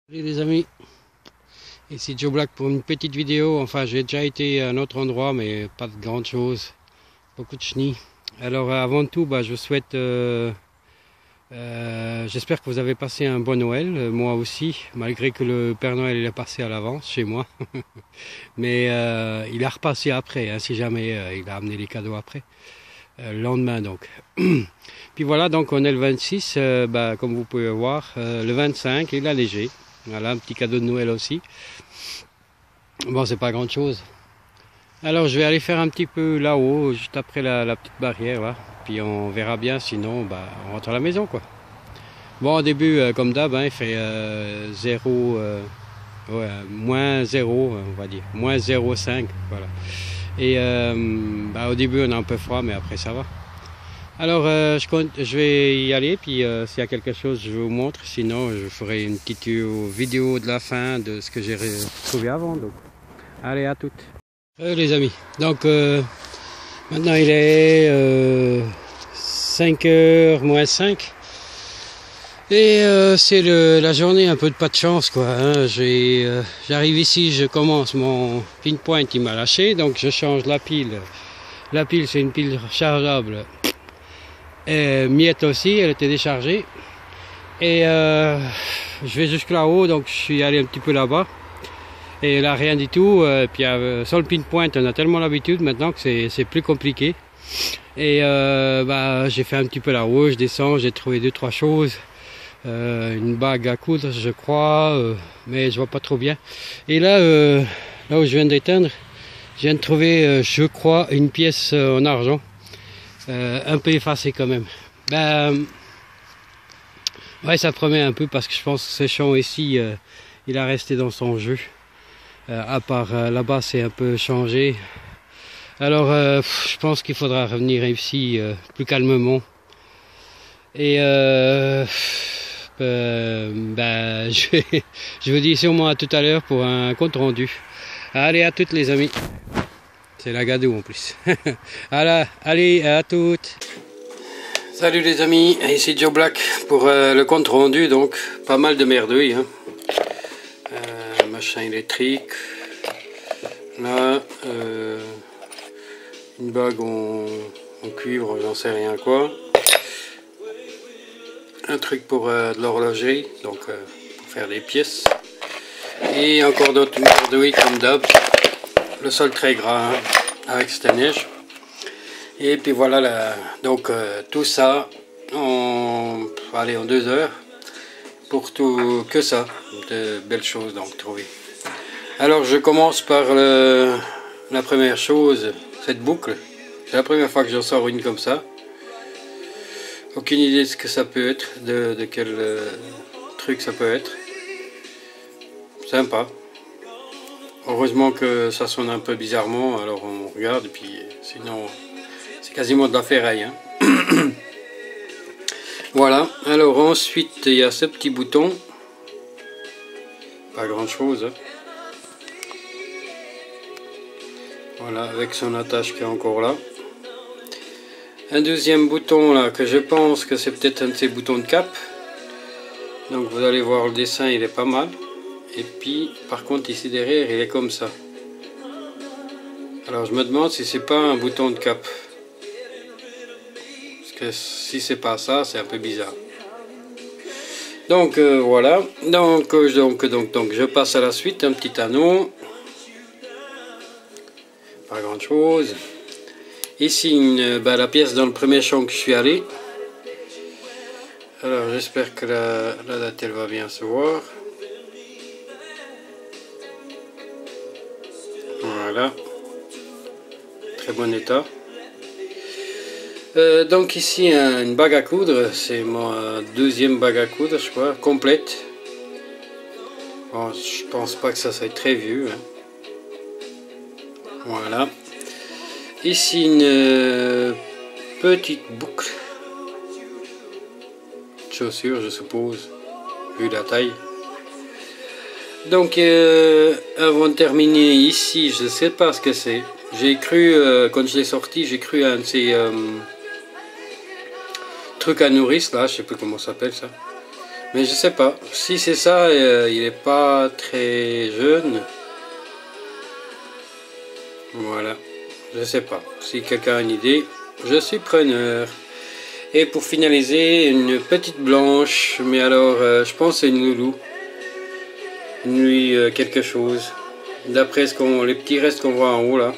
Salut les amis, ici Joe Black pour une petite vidéo. Enfin, j'ai déjà été à un autre endroit, mais pas de grande chose, beaucoup de chenilles. Alors, avant tout, je vous souhaite, j'espère que vous avez passé un bon Noël, moi aussi, malgré que le Père Noël il est passé à l'avance chez moi. Mais il est repassé après, hein, si jamais il a amené les cadeaux après, le lendemain donc. Puis voilà, donc on est le 26, comme vous pouvez voir, le 25 il est léger. Voilà, un petit cadeau de Noël aussi. Bon, c'est pas grand chose. Alors, je vais aller faire un petit peu là-haut, juste après la petite barrière, là. Puis on verra bien, sinon, on rentre à la maison, quoi. Bon, au début, comme d'hab, il fait 0, moins 0, on va dire. Moins 0,5, voilà. Et au début, on a un peu froid, mais après, ça va. Alors, je vais y aller, puis s'il y a quelque chose, je vous montre. Sinon, je ferai une petite vidéo de la fin de ce que j'ai trouvé avant. Donc, allez, à toutes. Les amis, donc maintenant il est 5h moins 5. Et c'est la journée un peu de pas de chance, quoi. Hein. J'arrive ici, je commence mon pinpoint, il m'a lâché, donc je change la pile. La pile, c'est une pile rechargeable. Et miette aussi, elle était déchargée. Et je vais jusque là-haut, donc je suis allé un petit peu là-bas. Et là, rien du tout. Puis sur le pinpoint, on a tellement l'habitude maintenant que c'est plus compliqué. Et j'ai fait un petit peu là-haut, je descends, j'ai trouvé 2-3 choses. Une bague à coudre, je crois, mais je vois pas trop bien. Et là, là où je viens d'éteindre, je viens de trouver, je crois, une pièce en argent. Un peu effacé quand même. Ouais, ça promet un peu parce que je pense que ce champ ici, il a resté dans son jeu. À part là-bas, c'est un peu changé. Alors, je pense qu'il faudra revenir ici plus calmement. Et je vous dis sûrement à tout à l'heure pour un compte rendu. Allez, à toutes les amis. C'est la gadoue en plus. Allez, à toutes. Salut les amis, ici Joe Black pour le compte rendu, donc pas mal de merdouilles. Hein. Machin électrique. Là, une bague en cuivre, j'en sais rien quoi. Un truc pour de l'horlogerie, donc pour faire des pièces. Et encore d'autres merdouilles comme d'hab. Le sol très gras, hein, avec cette neige. Et puis voilà, donc tout ça en 2 heures pour tout que ça, de belles choses donc trouvées. Alors je commence par la première chose, cette boucle. C'est la première fois que j'en sors une comme ça. Aucune idée de ce que ça peut être, de quel truc ça peut être. Sympa. Heureusement que ça sonne un peu bizarrement, alors on regarde et puis sinon c'est quasiment de la ferraille. Hein. Voilà, alors ensuite il y a ce petit bouton. Pas grand chose. Hein. Voilà, avec son attache qui est encore là. Un deuxième bouton là, que je pense que c'est peut-être un de ces boutons de cap. Donc vous allez voir le dessin, il est pas mal. Et puis, par contre, ici derrière, il est comme ça. Alors je me demande si c'est pas un bouton de cap. Parce que si c'est pas ça, c'est un peu bizarre. Donc voilà. Donc je passe à la suite, un petit anneau. Pas grand chose. Ici la pièce dans le premier champ que je suis allé. Alors j'espère que la date elle va bien se voir. Voilà. Très bon état. Donc ici une bague à coudre. C'est ma deuxième bague à coudre je crois. Complète. Bon, je pense pas que ça soit très vieux. Hein. Voilà. Ici une petite boucle de chaussure je suppose, vu la taille. Donc avant de terminer ici, je ne sais pas ce que c'est. J'ai cru, quand je l'ai sorti, j'ai cru à un de ces trucs à nourrice là, je sais plus comment ça s'appelle ça. Mais je sais pas. Si c'est ça, il est pas très jeune. Voilà. Je sais pas. Si quelqu'un a une idée, je suis preneur. Et pour finaliser, une petite blanche. Mais alors, je pense que c'est une loulou. Une nuit quelque chose. D'après les petits restes qu'on voit en haut là.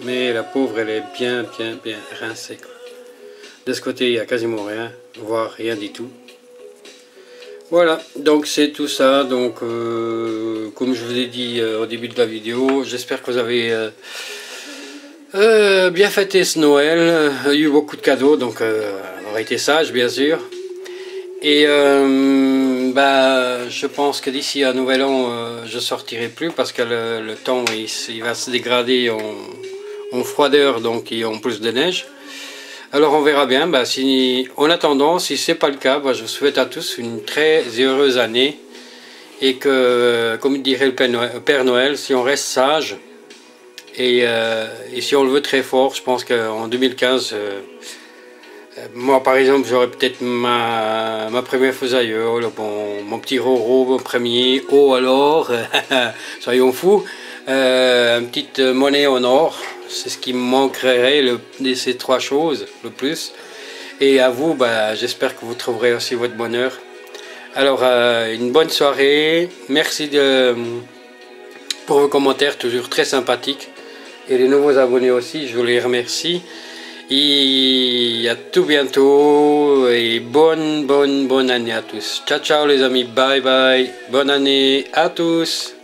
Mais la pauvre, elle est bien rincée, quoi. De ce côté, il n'y a quasiment rien, voire rien du tout. Voilà, donc c'est tout ça. Donc, comme je vous ai dit au début de la vidéo, j'espère que vous avez bien fêté ce Noël. Il y a eu beaucoup de cadeaux, donc on aurait été sage, bien sûr. Et je pense que d'ici à Nouvel An, je sortirai plus parce que le temps il va se dégrader en froideur, donc et en plus de neige. Alors on verra bien. En attendant, si c'est pas le cas, je vous souhaite à tous une très heureuse année et que, comme dirait le Père Noël, si on reste sage et si on le veut très fort, je pense qu'en 2015, moi par exemple, j'aurais peut-être ma première fousailleule, mon petit Roro, mon premier, alors, soyons fous, une petite monnaie en or. C'est ce qui me manquerait de ces trois choses le plus. Et à vous, j'espère que vous trouverez aussi votre bonheur. Alors, une bonne soirée. Merci pour vos commentaires, toujours très sympathiques. Et les nouveaux abonnés aussi, je vous les remercie. Et à tout bientôt. Et bonne année à tous. Ciao, ciao les amis. Bye, bye. Bonne année à tous.